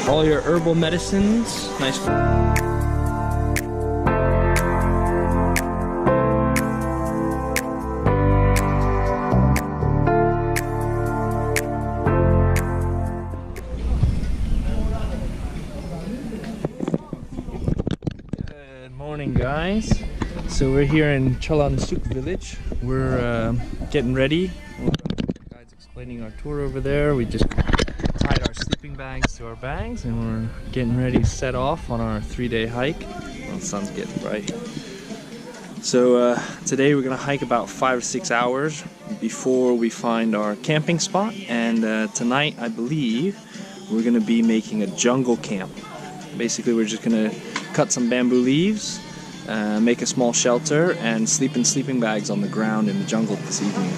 All your herbal medicines, nice. Good morning, guys. So we're here in Chalansuk village. We're getting ready. The guide's explaining our tour over there. We just tied our sleeping bags to our bags and we're getting ready to set off on our 3-day hike. Well, the sun's getting bright. So today we're gonna hike about 5 or 6 hours before we find our camping spot, and tonight I believe we're gonna be making a jungle camp. Basically we're just gonna cut some bamboo leaves, make a small shelter and sleep in sleeping bags on the ground in the jungle this evening.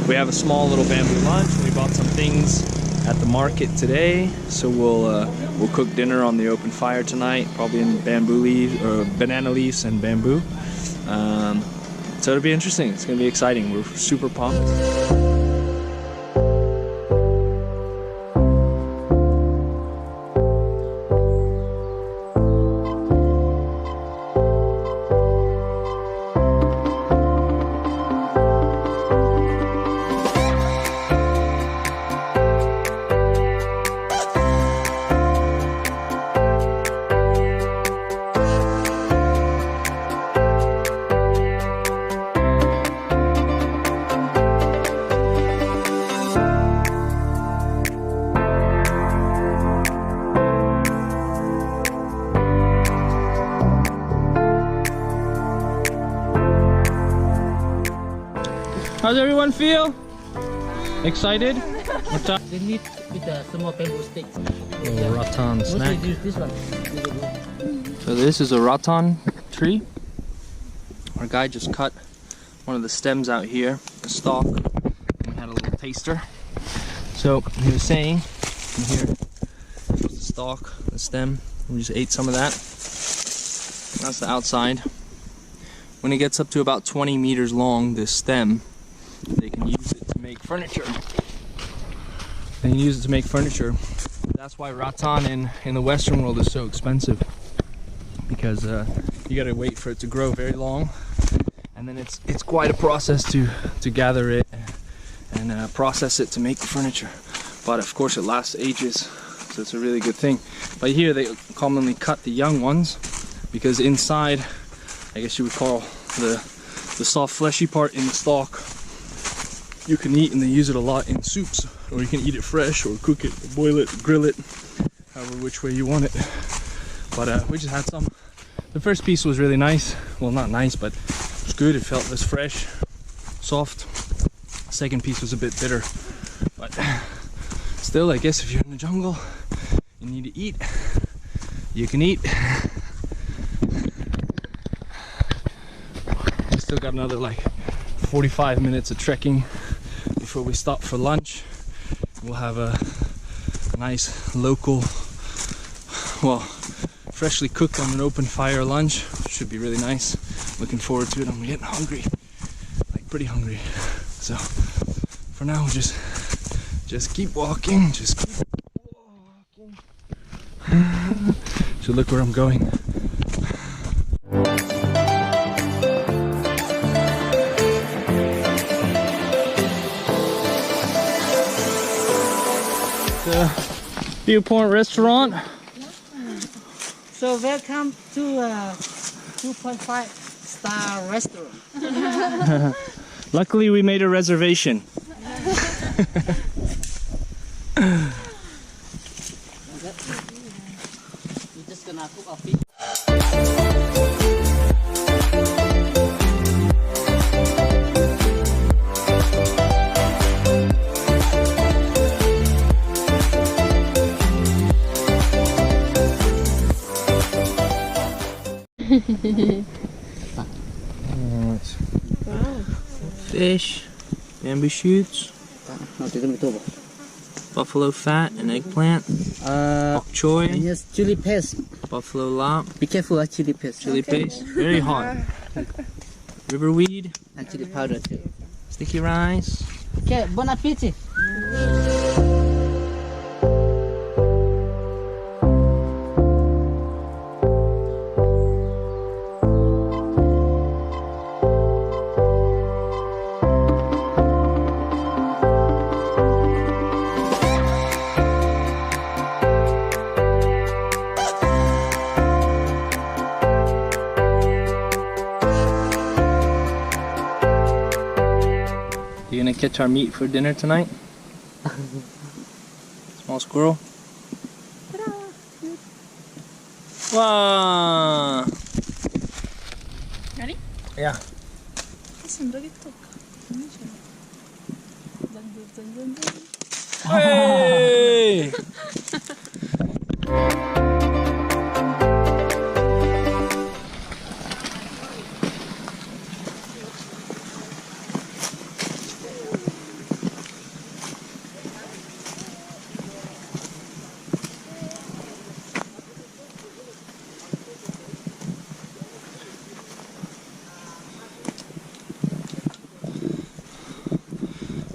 We have a small little bamboo lunch. We bought some things at the market today, so we'll cook dinner on the open fire tonight, probably in bamboo leaves or banana leaves and bamboo. So it'll be interesting. It's gonna be exciting. We're super pumped. How's everyone feel? Excited? They need with a small bamboo stick. Oh, rattan snack. Use this one. So this is a rattan tree. Our guy just cut one of the stems out here, the stalk. We had a little taster. So he was saying, here, the stalk, the stem. We just ate some of that. That's the outside. When it gets up to about 20 meters long, this stem, they can use it to make furniture. They can use it to make furniture. That's why rattan in the Western world is so expensive, because you gotta wait for it to grow very long, and then it's quite a process to gather it and process it to make the furniture. But of course it lasts ages, so it's a really good thing. But here they commonly cut the young ones, because inside, I guess you would call the soft fleshy part in the stalk, you can eat, and they use it a lot in soups, or you can eat it fresh or cook it, or boil it, grill it, however which way you want it. But we just had some. The first piece was really nice. Well, not nice, but it was good. It felt as fresh, soft. The second piece was a bit bitter, but still, I guess if you're in the jungle and you need to eat, you can eat. We still got another like 45 minutes of trekking before we stop for lunch. We'll have a nice local, well, freshly cooked on an open fire lunch. Should be really nice. Looking forward to it. I'm getting hungry, like pretty hungry. So for now, just keep walking. Just keep walking. So look where I'm going. The Viewpoint Restaurant. So welcome to 2.5 star restaurant. Luckily we made a reservation. We're just gonna cook our feet. Fish, bamboo shoots. buffalo fat and eggplant, bok choy, and yes, chili paste. buffalo lop, Be careful of chili paste. chili paste, very hot, riverweed, And chili powder too. sticky rice. Okay, bon appetit. You gonna catch our meat for dinner tonight? Small squirrel. Wow. Ready? Yeah. Hey!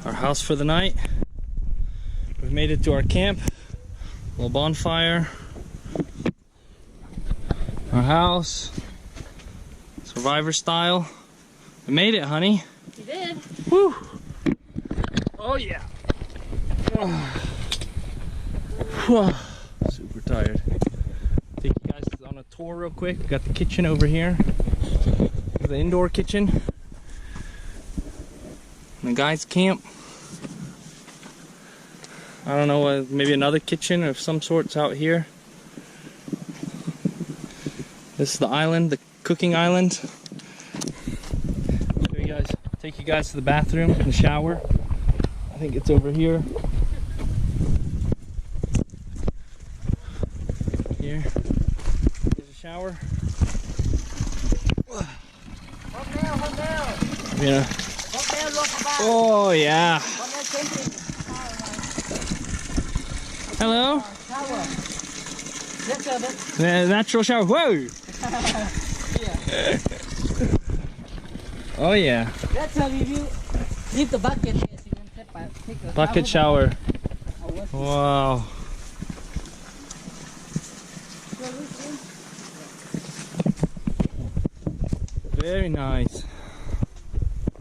Our house for the night. We've made it to our camp. Little bonfire. Our house. Survivor style. We made it, honey. You did. Woo! Oh yeah. Super tired. Take you guys on a tour real quick. We got the kitchen over here. The indoor kitchen. And the guys' camp. I don't know, maybe another kitchen of some sorts out here. This is the island, the cooking island. Take you guys to the bathroom and the shower. I think it's over here. Here. There's a shower. Yeah. Oh yeah. Hello. Natural shower. Whoa. Oh yeah. That's how you leave the bucket here so you can take a Bucket shower. Wow. Very nice.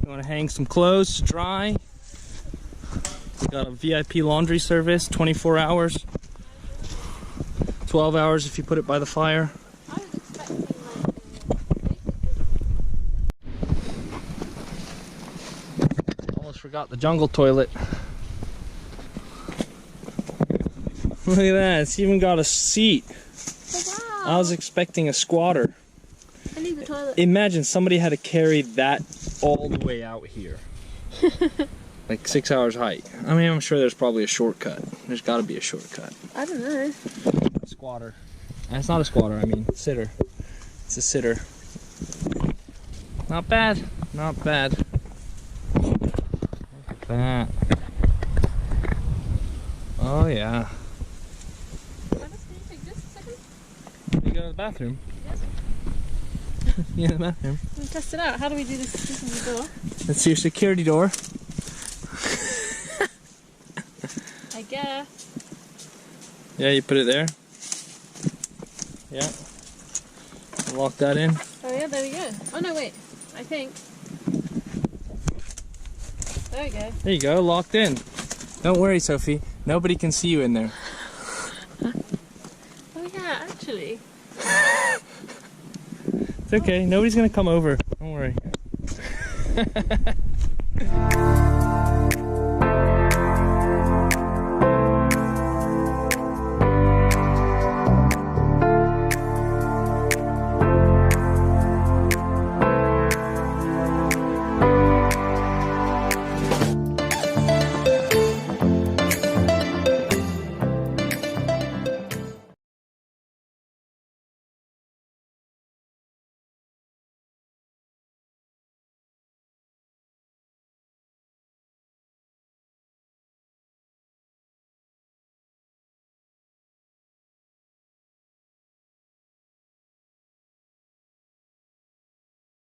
You want to hang some clothes to dry? We got a VIP laundry service, 24 hours. 12 hours if you put it by the fire. Almost forgot the jungle toilet. Look at that, it's even got a seat. Oh, wow. I was expecting a squatter. I need the toilet. Imagine somebody had to carry that all the way out here. Like 6 hours hike. I mean, I'm sure there's probably a shortcut. There's got to be a shortcut. I don't know. Squatter. And it's not a squatter, I mean sitter. It's a sitter. Not bad. Not bad. Look at that. Oh yeah. Can you take this a second? You go to the bathroom. Yes. Yeah, the bathroom. Let me test it out. How do we do this? This is the door. That's your security door. I guess. Yeah, you put it there. Yeah. Lock that in. Oh yeah, there we go. Oh no, wait. I think. There we go. There you go, locked in. Don't worry, Sophie. Nobody can see you in there. Oh yeah, actually. It's okay. Nobody's gonna come over. Don't worry.